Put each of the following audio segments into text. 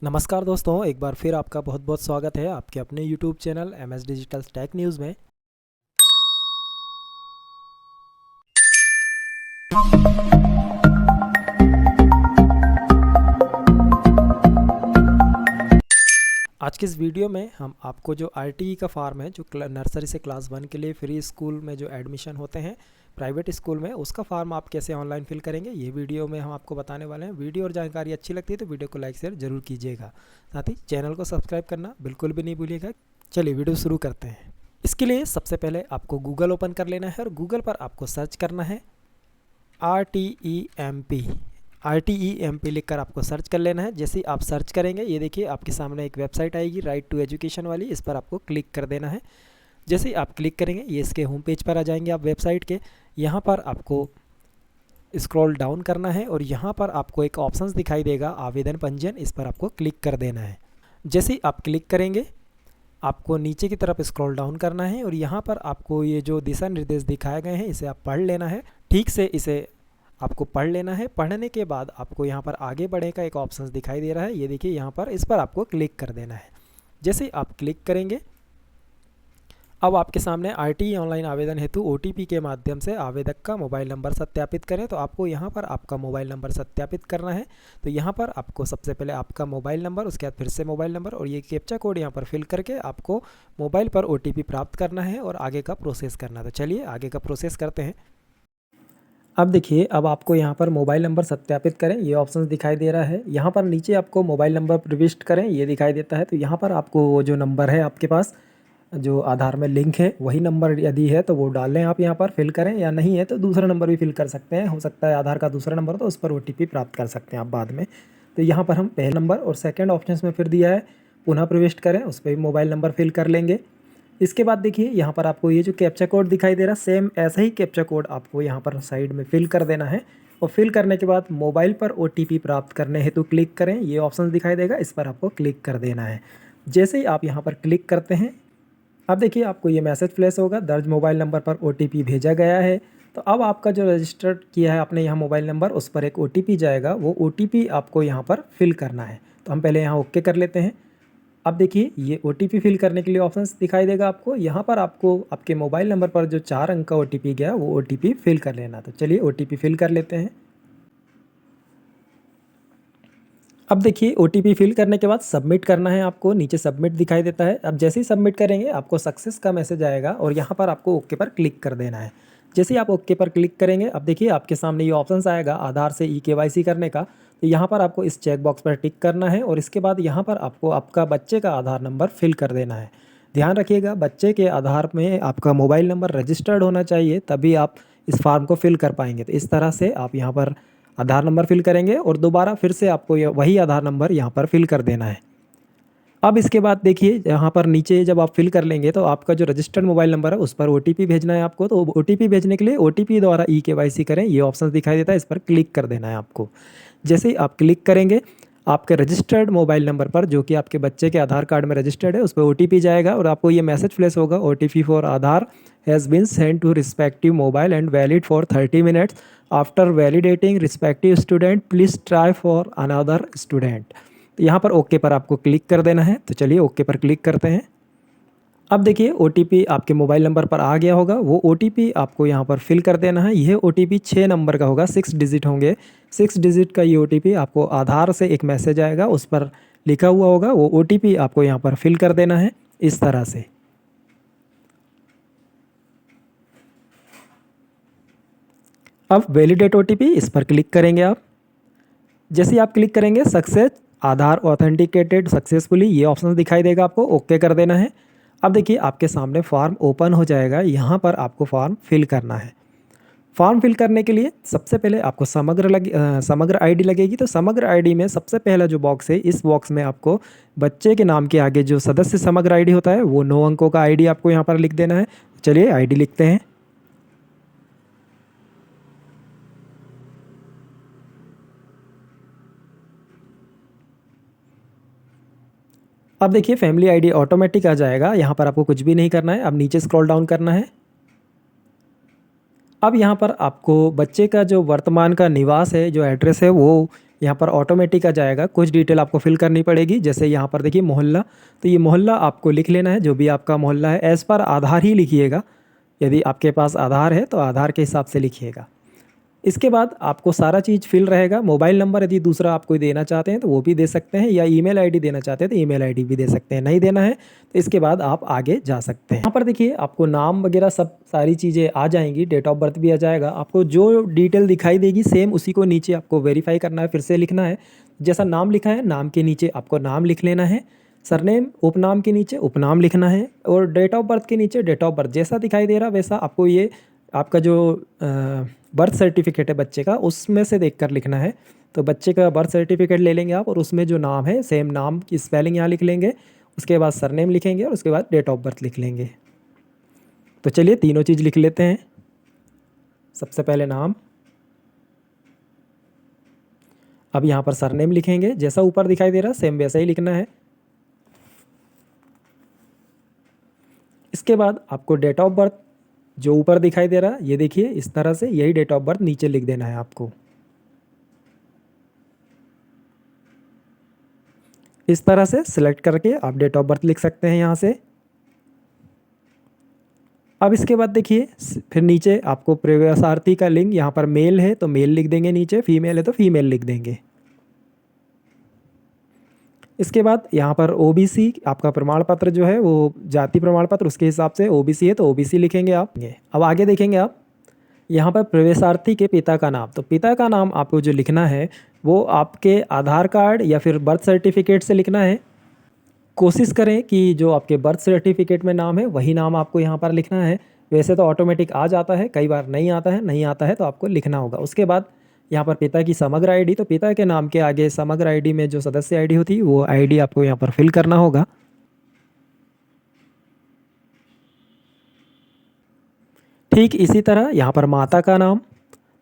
नमस्कार दोस्तों, एक बार फिर आपका बहुत बहुत स्वागत है आपके अपने YouTube channel MS digital tech news में। आज के इस वीडियो में हम आपको जो RTE का फॉर्म है, जो नर्सरी से क्लास 1 के लिए फ्री स्कूल में जो एडमिशन होते हैं प्राइवेट स्कूल में, उसका फॉर्म आप कैसे ऑनलाइन फिल करेंगे ये वीडियो में हम आपको बताने वाले हैं। वीडियो और जानकारी अच्छी लगती है तो वीडियो को लाइक शेयर जरूर कीजिएगा, साथ ही चैनल को सब्सक्राइब करना बिल्कुल भी नहीं भूलिएगा। चलिए वीडियो शुरू करते हैं। इसके लिए सबसे पहले आपको गूगल ओपन कर लेना है और गूगल पर आपको सर्च करना है RTEMP लिखकर आपको सर्च कर लेना है। जैसे ही आप सर्च करेंगे ये देखिए आपके सामने एक वेबसाइट आएगी राइट टू एजुकेशन वाली, इस पर आपको क्लिक कर देना है। जैसे ही आप क्लिक करेंगे ये इसके होम पेज पर आ जाएंगे आप वेबसाइट के। यहाँ पर आपको स्क्रॉल डाउन करना है और यहाँ पर आपको एक ऑप्शंस दिखाई देगा आवेदन पंजीयन, इस पर आपको क्लिक कर देना है। जैसे ही आप क्लिक करेंगे आपको नीचे की तरफ स्क्रॉल डाउन करना है और यहाँ पर आपको ये जो दिशा निर्देश दिखाए गए हैं इसे आप पढ़ लेना है। ठीक से इसे आपको पढ़ लेना है। पढ़ने के बाद आपको यहाँ पर आगे बढ़े का एक ऑप्शन दिखाई दे रहा है, ये देखिए यहाँ पर, इस पर आपको क्लिक कर देना है। जैसे आप क्लिक करेंगे अब आपके सामने RTE ऑनलाइन आवेदन हेतु OTP के माध्यम से आवेदक का मोबाइल नंबर सत्यापित करें, तो आपको यहाँ पर आपका मोबाइल नंबर सत्यापित करना है। तो यहाँ पर आपको सबसे पहले आपका मोबाइल नंबर, उसके बाद फिर से मोबाइल नंबर और ये कैप्चा कोड यहाँ पर फिल करके आपको मोबाइल पर OTP प्राप्त करना है और आगे का प्रोसेस करना है। तो चलिए आगे का प्रोसेस करते हैं। अब देखिए अब आपको यहाँ पर मोबाइल नंबर सत्यापित करें ये ऑप्शन दिखाई दे रहा है। यहाँ पर नीचे आपको मोबाइल नंबर प्रविष्ट करें ये दिखाई देता है। तो यहाँ पर आपको वो जो नंबर है आपके पास जो आधार में लिंक है वही नंबर यदि है तो वो डाल लें, आप यहाँ पर फिल करें, या नहीं है तो दूसरा नंबर भी फिल कर सकते हैं। हो सकता है आधार का दूसरा नंबर तो उस पर OTP प्राप्त कर सकते हैं आप बाद में। तो यहाँ पर हम पहले नंबर और सेकेंड ऑप्शन में फिर दिया है पुनः प्रविष्ट करें, उस पर भी मोबाइल नंबर फिल कर लेंगे। इसके बाद देखिए यहाँ पर आपको ये जो कैप्चा कोड दिखाई दे रहा है सेम ऐसा ही कैप्चा कोड आपको यहाँ पर साइड में फिल कर देना है। और फिल करने के बाद मोबाइल पर OTP प्राप्त करने हेतु क्लिक करें, ये ऑप्शन दिखाई देगा, इस पर आपको क्लिक कर देना है। जैसे ही आप यहाँ पर क्लिक करते हैं अब देखिए आपको ये मैसेज फ्लैश होगा, दर्ज मोबाइल नंबर पर OTP भेजा गया है। तो अब आपका जो रजिस्टर्ड किया है आपने यहाँ मोबाइल नंबर, उस पर एक OTP जाएगा, वो OTP आपको यहाँ पर फिल करना है। तो हम पहले यहाँ ओके कर लेते हैं। अब देखिए ये OTP फिल करने के लिए ऑप्शंस दिखाई देगा आपको। यहाँ पर आपको आपके मोबाइल नंबर पर जो 4 अंक का OTP गया वो OTP फिल कर लेना। तो चलिए OTP फिल कर लेते हैं। अब देखिए OTP फिल करने के बाद सबमिट करना है आपको, नीचे सबमिट दिखाई देता है। अब जैसे ही सबमिट करेंगे आपको सक्सेस का मैसेज आएगा और यहाँ पर आपको ओके पर क्लिक कर देना है। जैसे ही आप ओके पर क्लिक करेंगे अब देखिए आपके सामने ये ऑप्शंस आएगा आधार से eKYC करने का। तो यहाँ पर आपको इस चेक बॉक्स पर टिक करना है और इसके बाद यहाँ पर आपको आपका बच्चे का आधार नंबर फिल कर देना है। ध्यान रखिएगा बच्चे के आधार में आपका मोबाइल नंबर रजिस्टर्ड होना चाहिए, तभी आप इस फॉर्म को फिल कर पाएंगे। तो इस तरह से आप यहाँ पर आधार नंबर फिल करेंगे और दोबारा फिर से आपको वही आधार नंबर यहाँ पर फिल कर देना है। अब इसके बाद देखिए यहाँ पर नीचे जब आप फिल कर लेंगे तो आपका जो रजिस्टर्ड मोबाइल नंबर है उस पर OTP भेजना है आपको। तो OTP भेजने के लिए OTP द्वारा eKYC करें, ये ऑप्शन दिखाई देता है, इस पर क्लिक कर देना है आपको। जैसे ही आप क्लिक करेंगे आपके रजिस्टर्ड मोबाइल नंबर पर जो कि आपके बच्चे के आधार कार्ड में रजिस्टर्ड है उस पर OTP जाएगा और आपको ये मैसेज फ्लैश होगा, OTP for Aadhaar has been send to respective mobile and valid for 30 minutes after validating respective student please try for another student. तो यहाँ पर ओके पर आपको क्लिक कर देना है। तो चलिए ओके पर क्लिक करते हैं। अब देखिए OTP आपके मोबाइल नंबर पर आ गया होगा, वो OTP आपको यहाँ पर फिल कर देना है। यह OTP 6 नंबर का होगा, 6 डिजिट होंगे। 6 डिजिट का ये OTP आपको आधार से एक मैसेज आएगा, उस पर लिखा हुआ होगा, वो OTP आपको यहाँ पर फिल कर देना है इस तरह से। अब वैलिडेट OTP, इस पर क्लिक करेंगे आप। जैसे ही आप क्लिक करेंगे सक्सेस आधार ऑथेंटिकेटेड सक्सेसफुली, ये ऑप्शन दिखाई देगा, आपको ओके कर देना है। अब देखिए आपके सामने फॉर्म ओपन हो जाएगा, यहाँ पर आपको फॉर्म फिल करना है। फॉर्म फिल करने के लिए सबसे पहले आपको समग्र ID लगेगी। तो समग्र ID में सबसे पहला जो बॉक्स है इस बॉक्स में आपको बच्चे के नाम के आगे जो सदस्य समग्र ID होता है वो 9 अंकों का ID आपको यहाँ पर लिख देना है। चलिए ID लिखते हैं। अब देखिए फैमिली ID ऑटोमेटिक आ जाएगा, यहाँ पर आपको कुछ भी नहीं करना है। अब नीचे स्क्रॉल डाउन करना है। अब यहाँ पर आपको बच्चे का जो वर्तमान का निवास है, जो एड्रेस है वो यहाँ पर ऑटोमेटिक आ जाएगा, कुछ डिटेल आपको फिल करनी पड़ेगी। जैसे यहाँ पर देखिए मोहल्ला, तो ये मोहल्ला आपको लिख लेना है, जो भी आपका मोहल्ला है। एज़ पर आधार ही लिखिएगा, यदि आपके पास आधार है तो आधार के हिसाब से लिखिएगा। इसके बाद आपको सारा चीज़ फिल रहेगा। मोबाइल नंबर यदि दूसरा आप कोई देना चाहते हैं तो वो भी दे सकते हैं, या ईमेल आईडी देना चाहते हैं तो ईमेल आईडी भी दे सकते हैं। नहीं देना है तो इसके बाद आप आगे जा सकते हैं। यहाँ पर देखिए आपको नाम वगैरह सब सारी चीज़ें आ जाएंगी, डेट ऑफ बर्थ भी आ जाएगा। आपको जो डिटेल दिखाई देगी सेम उसी को नीचे आपको वेरीफाई करना है, फिर से लिखना है। जैसा नाम लिखा है नाम के नीचे आपको नाम लिख लेना है, सरनेम उपनाम के नीचे उपनाम लिखना है, और डेट ऑफ बर्थ के नीचे डेट ऑफ बर्थ जैसा दिखाई दे रहा वैसा आपको ये आपका जो बर्थ सर्टिफिकेट है बच्चे का उसमें से देखकर लिखना है। तो बच्चे का बर्थ सर्टिफिकेट ले लेंगे आप, और उसमें जो नाम है सेम नाम की स्पेलिंग यहाँ लिख लेंगे, उसके बाद सरनेम लिखेंगे और उसके बाद डेट ऑफ बर्थ लिख लेंगे। तो चलिए तीनों चीज़ लिख लेते हैं। सबसे पहले नाम, अब यहाँ पर सरनेम लिखेंगे, जैसा ऊपर दिखाई दे रहा सेम वैसा ही लिखना है। इसके बाद आपको डेट ऑफ बर्थ जो ऊपर दिखाई दे रहा है ये देखिए इस तरह से, यही डेट ऑफ बर्थ नीचे लिख देना है आपको। इस तरह से सिलेक्ट करके आप डेट ऑफ बर्थ लिख सकते हैं यहाँ से। अब इसके बाद देखिए फिर नीचे आपको प्रवेशार्थी का लिंग, यहाँ पर मेल है तो मेल लिख देंगे नीचे, फीमेल है तो फीमेल लिख देंगे। इसके बाद यहाँ पर ओबीसी आपका प्रमाण पत्र जो है वो जाति प्रमाण पत्र, उसके हिसाब से ओबीसी है तो ओबीसी लिखेंगे आप। अब आगे देखेंगे आप यहाँ पर प्रवेशार्थी के पिता का नाम, तो पिता का नाम आपको जो लिखना है वो आपके आधार कार्ड या फिर बर्थ सर्टिफिकेट से लिखना है। कोशिश करें कि जो आपके बर्थ सर्टिफिकेट में नाम है वही नाम आपको यहाँ पर लिखना है। वैसे तो ऑटोमेटिक आ जाता है, कई बार नहीं आता है, नहीं आता है तो आपको लिखना होगा। उसके बाद यहाँ पर पिता की समग्र आईडी, तो पिता के नाम के आगे समग्र आईडी में जो सदस्य आईडी होती है वो आईडी आपको यहाँ पर फिल करना होगा। ठीक इसी तरह यहाँ पर माता का नाम,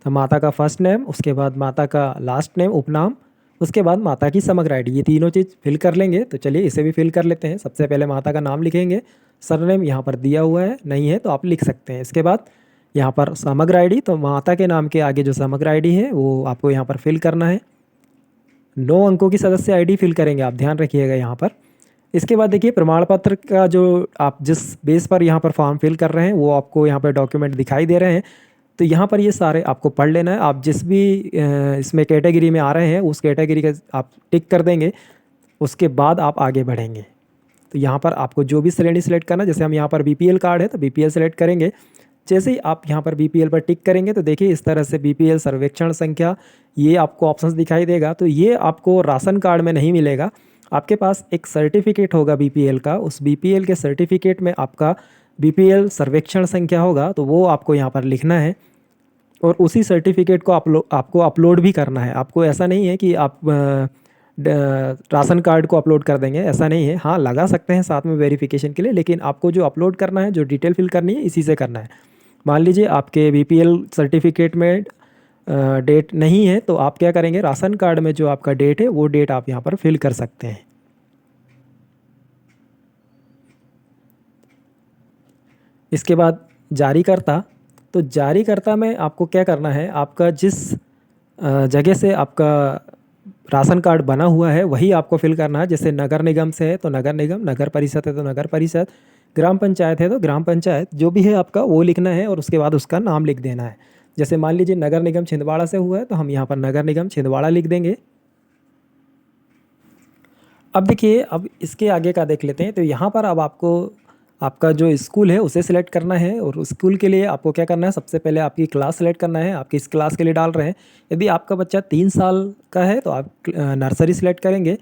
तो माता का फर्स्ट नेम, उसके बाद माता का लास्ट नेम उपनाम, उसके बाद माता की समग्र आईडी, ये तीनों चीज़ फिल कर लेंगे। तो चलिए इसे भी फिल कर लेते हैं। सबसे पहले माता का नाम लिखेंगे, सरनेम यहाँ पर दिया हुआ है, नहीं है तो आप लिख सकते हैं। इसके बाद यहाँ पर समग्र आईडी, तो माता के नाम के आगे जो समग्र आईडी है वो आपको यहाँ पर फिल करना है। 9 अंकों की सदस्य आईडी फिल करेंगे आप, ध्यान रखिएगा यहाँ पर। इसके बाद देखिए प्रमाण पत्र का जो आप जिस बेस पर यहाँ पर फॉर्म फिल कर रहे हैं वो आपको यहाँ पर डॉक्यूमेंट दिखाई दे रहे हैं। तो यहाँ पर ये सारे आपको पढ़ लेना है। आप जिस भी इसमें कैटेगरी में आ रहे हैं उस कैटेगरी का आप टिक कर देंगे, उसके बाद आप आगे बढ़ेंगे। तो यहाँ पर आपको जो भी श्रेणी सेलेक्ट करना, जैसे हम यहाँ पर बीपीएल कार्ड है तो बीपीएल सेलेक्ट करेंगे। जैसे ही आप यहाँ पर बीपीएल पर टिक करेंगे तो देखिए इस तरह से बीपीएल सर्वेक्षण संख्या ये आपको ऑप्शंस दिखाई देगा। तो ये आपको राशन कार्ड में नहीं मिलेगा, आपके पास एक सर्टिफिकेट होगा बीपीएल का, उस बीपीएल के सर्टिफिकेट में आपका बीपीएल सर्वेक्षण संख्या होगा, तो वो आपको यहाँ पर लिखना है और उसी सर्टिफिकेट को आपको अपलोड भी करना है। आपको ऐसा नहीं है कि आप राशन कार्ड को अपलोड कर देंगे, ऐसा नहीं है। हाँ लगा सकते हैं साथ में वेरिफिकेशन के लिए, लेकिन आपको जो अपलोड करना है, जो डिटेल फिल करनी है इसी से करना है। मान लीजिए आपके बीपीएल सर्टिफिकेट में डेट नहीं है तो आप क्या करेंगे, राशन कार्ड में जो आपका डेट है वो डेट आप यहाँ पर फिल कर सकते हैं। इसके बाद जारीकर्ता, तो जारीकर्ता में आपको क्या करना है, आपका जिस जगह से आपका राशन कार्ड बना हुआ है वही आपको फिल करना है। जैसे नगर निगम से है तो नगर निगम, नगर परिषद है तो नगर परिषद, ग्राम पंचायत है तो ग्राम पंचायत, जो भी है आपका वो लिखना है और उसके बाद उसका नाम लिख देना है। जैसे मान लीजिए नगर निगम छिंदवाड़ा से हुआ है तो हम यहाँ पर नगर निगम छिंदवाड़ा लिख देंगे। अब देखिए अब इसके आगे का देख लेते हैं। तो यहाँ पर अब आपको आपका जो स्कूल है उसे सिलेक्ट करना है, और स्कूल के लिए आपको क्या करना है, सबसे पहले आपकी क्लास सेलेक्ट करना है, आप किस क्लास के लिए डाल रहे हैं। यदि आपका बच्चा 3 साल का है तो आप नर्सरी सेलेक्ट करेंगे,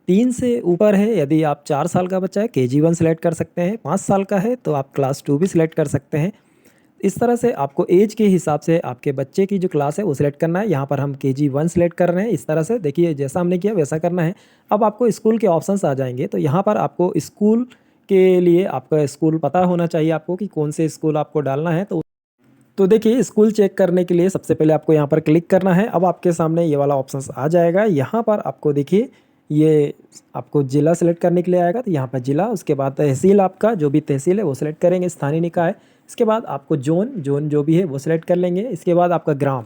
3 से ऊपर है यदि आप 4 साल का बच्चा है KG1 सेलेक्ट कर सकते हैं, 5 साल का है तो आप क्लास 2 भी सिलेक्ट कर सकते हैं। इस तरह से आपको एज के हिसाब से आपके बच्चे की जो क्लास है वो सिलेक्ट करना है। यहाँ पर हम KG1 सेलेक्ट कर रहे हैं। इस तरह से देखिए जैसा हमने किया वैसा करना है। अब आपको स्कूल के ऑप्शंस आ जाएंगे, तो यहाँ पर आपको स्कूल के लिए आपका स्कूल पता होना चाहिए आपको कि कौन से स्कूल आपको डालना है। तो देखिए स्कूल चेक करने के लिए सबसे पहले आपको यहाँ पर क्लिक करना है। अब आपके सामने ये वाला ऑप्शंस आ जाएगा। यहाँ पर आपको देखिए ये आपको ज़िला सेलेक्ट करने के लिए आएगा, तो यहाँ पर ज़िला, उसके बाद तहसील, आपका जो भी तहसील है वो सिलेक्ट करेंगे, स्थानीय निकाय। इसके बाद आपको जोन जो भी है वो सिलेक्ट कर लेंगे। इसके बाद आपका ग्राम,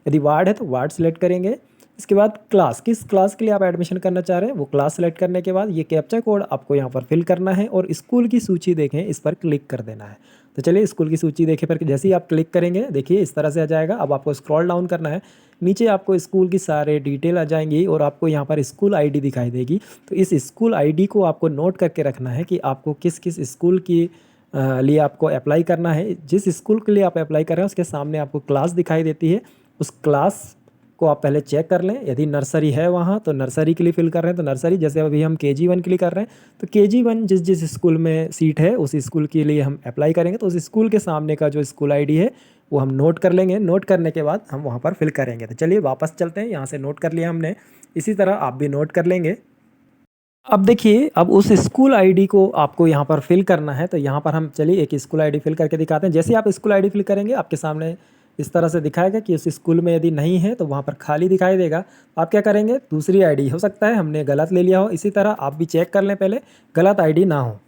यदि वार्ड है तो वार्ड सेलेक्ट करेंगे। इसके बाद क्लास, किस क्लास के लिए आप एडमिशन करना चाह रहे हैं वो क्लास सेलेक्ट करने के बाद ये कैप्चा कोड आपको यहाँ पर फिल करना है और स्कूल की सूची देखें इस पर क्लिक कर देना है। तो चलिए स्कूल की सूची देखें पर जैसे ही आप क्लिक करेंगे देखिए इस तरह से आ जाएगा। अब आपको स्क्रॉल डाउन करना है, नीचे आपको स्कूल की सारे डिटेल आ जाएंगी और आपको यहाँ पर स्कूल आईडी दिखाई देगी। तो इस स्कूल आईडी को आपको नोट करके रखना है कि आपको किस किस स्कूल की लिए आपको अप्लाई करना है। जिस स्कूल के लिए आप अप्लाई कर रहे हैं उसके सामने आपको क्लास दिखाई देती है, उस क्लास को आप पहले चेक कर लें। यदि नर्सरी है वहाँ तो नर्सरी के लिए फिल कर रहे हैं तो नर्सरी, जैसे अभी हम KG1 के लिए कर रहे हैं तो KG1 जिस जिस स्कूल में सीट है उस स्कूल के लिए हम अप्लाई करेंगे। तो उस स्कूल के सामने का जो स्कूल आईडी है वो हम नोट कर लेंगे। नोट करने के बाद हम वहाँ पर फिल करेंगे। तो चलिए वापस चलते हैं, यहाँ से नोट कर लिया हमने, इसी तरह आप भी नोट कर लेंगे। अब देखिए अब उस स्कूल आईडी को आपको यहाँ पर फिल करना है। तो यहाँ पर हम चलिए एक स्कूल आईडी फिल करके दिखाते हैं। जैसे आप स्कूल आईडी फिल करेंगे आपके सामने इस तरह से दिखाएगा कि उस स्कूल में यदि नहीं है तो वहाँ पर खाली दिखाई देगा। आप क्या करेंगे, दूसरी आईडी, हो सकता है हमने गलत ले लिया हो, इसी तरह आप भी चेक कर लें पहले गलत आईडी ना हो।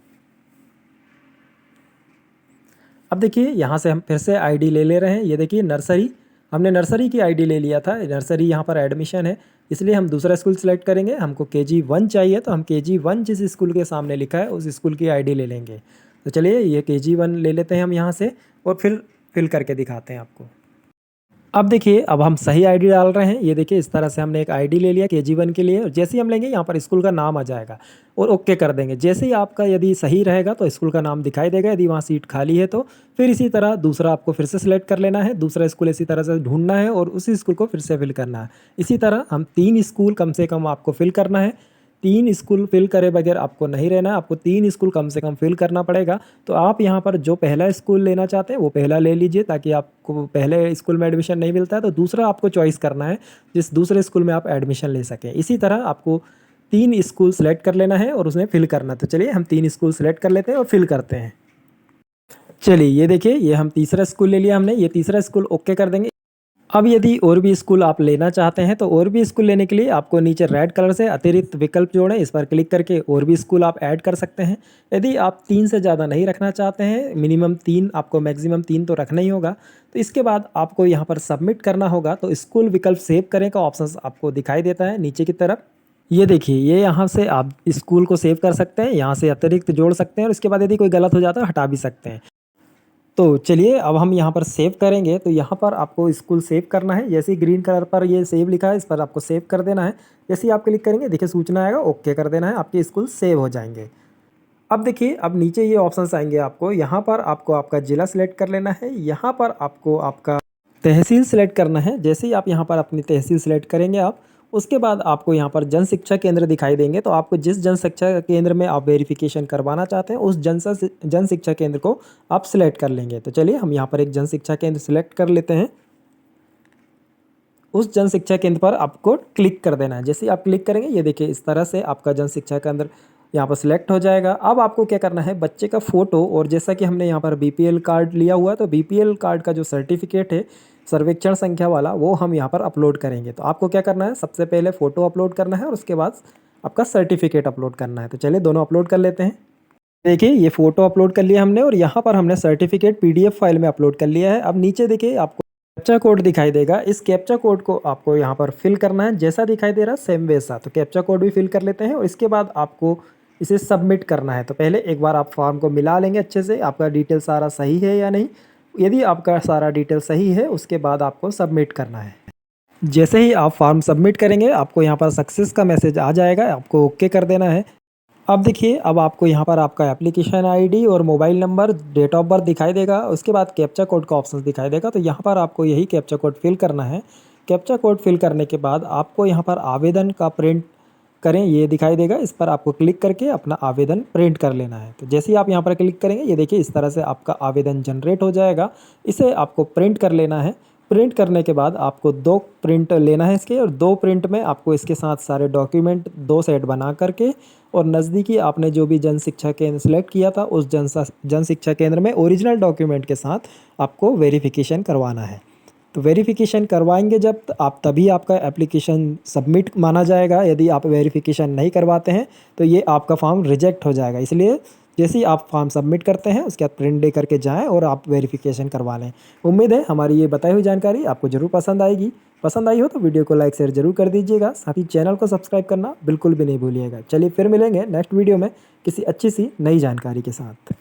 अब देखिए यहाँ से हम फिर से आईडी ले रहे हैं। ये देखिए नर्सरी, हमने नर्सरी की आईडी ले लिया था, नर्सरी यहाँ पर एडमिशन है इसलिए हम दूसरा स्कूल सेलेक्ट करेंगे। हमको KG1 चाहिए तो हम KG1 जिस स्कूल के सामने लिखा है उस स्कूल की आईडी ले लेंगे। तो चलिए ये KG1 ले लेते हैं हम यहाँ से और फिर फिल करके दिखाते हैं आपको। अब देखिए अब हम सही आईडी डाल रहे हैं। ये देखिए इस तरह से हमने एक आईडी ले लिया KG1 के लिए और जैसे ही हम लेंगे यहाँ पर स्कूल का नाम आ जाएगा और ओके कर देंगे। जैसे ही आपका यदि सही रहेगा तो स्कूल का नाम दिखाई देगा, यदि वहाँ सीट खाली है तो फिर इसी तरह दूसरा आपको फिर से सिलेक्ट कर लेना है, दूसरा स्कूल इसी तरह से ढूंढना है और उसी स्कूल को फिर से फिल करना है। इसी तरह हम 3 स्कूल कम से कम आपको फिल करना है। 3 स्कूल फिल करे बगैर आपको नहीं रहना है, आपको 3 स्कूल कम से कम फिल करना पड़ेगा। तो आप यहाँ पर जो पहला स्कूल लेना चाहते हैं वो पहला ले लीजिए, ताकि आपको पहले स्कूल में एडमिशन नहीं मिलता है तो दूसरा आपको चॉइस करना है जिस दूसरे स्कूल में आप एडमिशन ले सकें। इसी तरह आपको 3 स्कूल सेलेक्ट कर लेना है और उसमें फिल करना। तो चलिए हम 3 स्कूल सेलेक्ट कर लेते हैं और फिल करते हैं। चलिए ये देखिए ये हम तीसरा स्कूल ले लिया हमने, ये तीसरा स्कूल ओके कर देंगे। अब यदि और भी स्कूल आप लेना चाहते हैं तो और भी स्कूल लेने के लिए आपको नीचे रेड कलर से अतिरिक्त विकल्प जोड़ें, इस पर क्लिक करके और भी स्कूल आप ऐड कर सकते हैं। यदि आप 3 से ज़्यादा नहीं रखना चाहते हैं, मिनिमम 3, आपको मैक्सिमम 3 तो रखना ही होगा, तो इसके बाद आपको यहाँ पर सबमिट करना होगा। तो स्कूल विकल्प सेव करें का ऑप्शन आपको दिखाई देता है नीचे की तरफ। ये देखिए ये यहाँ से आप स्कूल को सेव कर सकते हैं, यहाँ से अतिरिक्त जोड़ सकते हैं और इसके बाद यदि कोई गलत हो जाता है हटा भी सकते हैं। तो चलिए अब हम यहाँ पर सेव करेंगे। तो यहाँ पर आपको स्कूल सेव करना है, जैसे ही ग्रीन कलर पर ये सेव लिखा है इस पर आपको सेव कर देना है। जैसे ही आप क्लिक करेंगे देखिए सूचना आएगा, ओके कर देना है, आपके स्कूल सेव हो जाएंगे। अब देखिए अब नीचे ये ऑप्शंस आएंगे आपको, यहाँ पर आपको आपका ज़िला सिलेक्ट कर लेना है, यहाँ पर आपको आपका तहसील सिलेक्ट करना है। जैसे ही आप यहाँ पर अपनी तहसील सिलेक्ट करेंगे आप, उसके बाद आपको यहाँ पर जन शिक्षा केंद्र दिखाई देंगे। तो आपको जिस जन शिक्षा केंद्र में आप वेरिफिकेशन करवाना चाहते हैं उस जन शिक्षा केंद्र को आप सिलेक्ट कर लेंगे। तो चलिए हम यहाँ पर एक जन शिक्षा केंद्र सिलेक्ट कर लेते हैं। उस जन शिक्षा केंद्र पर आपको क्लिक कर देना है। जैसे ही आप क्लिक करेंगे ये देखिए इस तरह से आपका जन शिक्षा केंद्र यहाँ पर सिलेक्ट हो जाएगा। अब आपको क्या करना है, बच्चे का फ़ोटो, और जैसा कि हमने यहाँ पर BPL कार्ड लिया हुआ है तो BPL कार्ड का जो सर्टिफिकेट है सर्वेक्षण संख्या वाला वो हम यहाँ पर अपलोड करेंगे। तो आपको क्या करना है, सबसे पहले फ़ोटो अपलोड करना है और उसके बाद आपका सर्टिफिकेट अपलोड करना है। तो चलिए दोनों अपलोड कर लेते हैं। देखिए ये फ़ोटो अपलोड कर लिया हमने और यहाँ पर हमने सर्टिफिकेट PDF फाइल में अपलोड कर लिया है। अब नीचे देखिए आपको कैप्चा कोड दिखाई देगा, इस कैप्चा कोड को आपको यहाँ पर फिल करना है, जैसा दिखाई दे रहा है सेम वैसा। तो कैप्चा कोड भी फिल कर लेते हैं और इसके बाद आपको इसे सबमिट करना है। तो पहले एक बार आप फॉर्म को मिला लेंगे अच्छे से, आपका डिटेल सारा सही है या नहीं। यदि आपका सारा डिटेल सही है उसके बाद आपको सबमिट करना है। जैसे ही आप फॉर्म सबमिट करेंगे आपको यहाँ पर सक्सेस का मैसेज आ जाएगा, आपको ओके कर देना है। अब देखिए अब आपको यहाँ पर आपका एप्लीकेशन ID और mobile number, date of birth दिखाई देगा, उसके बाद कैप्चा कोड का ऑप्शन दिखाई देगा। तो यहाँ पर आपको यही कैप्चा कोड फिल करना है। कैप्चा कोड फिल करने के बाद आपको यहाँ पर आवेदन का प्रिंट करें ये दिखाई देगा, इस पर आपको क्लिक करके अपना आवेदन प्रिंट कर लेना है। तो जैसे ही आप यहाँ पर क्लिक करेंगे ये देखिए इस तरह से आपका आवेदन जनरेट हो जाएगा। इसे आपको प्रिंट कर लेना है। प्रिंट करने के बाद आपको 2 प्रिंट लेना है इसके, और 2 प्रिंट में आपको इसके साथ सारे डॉक्यूमेंट 2 सेट बना करके और नज़दीकी आपने जो भी जन शिक्षा केंद्र सेलेक्ट किया था उस जन शिक्षा केंद्र में ओरिजिनल डॉक्यूमेंट के साथ आपको वेरिफिकेशन करवाना है। तो वेरिफिकेशन करवाएंगे जब आप तभी आपका एप्लीकेशन सबमिट माना जाएगा। यदि आप वेरिफिकेशन नहीं करवाते हैं तो ये आपका फॉर्म रिजेक्ट हो जाएगा। इसलिए जैसे ही आप फॉर्म सबमिट करते हैं उसके बाद प्रिंट दे करके जाएं और आप वेरिफिकेशन करवा लें। उम्मीद है हमारी ये बताई हुई जानकारी आपको ज़रूर पसंद आएगी पसंद आई हो तो वीडियो को लाइक शेयर जरूर कर दीजिएगा, साथ ही चैनल को सब्सक्राइब करना बिल्कुल भी नहीं भूलिएगा। चलिए फिर मिलेंगे नेक्स्ट वीडियो में किसी अच्छी सी नई जानकारी के साथ।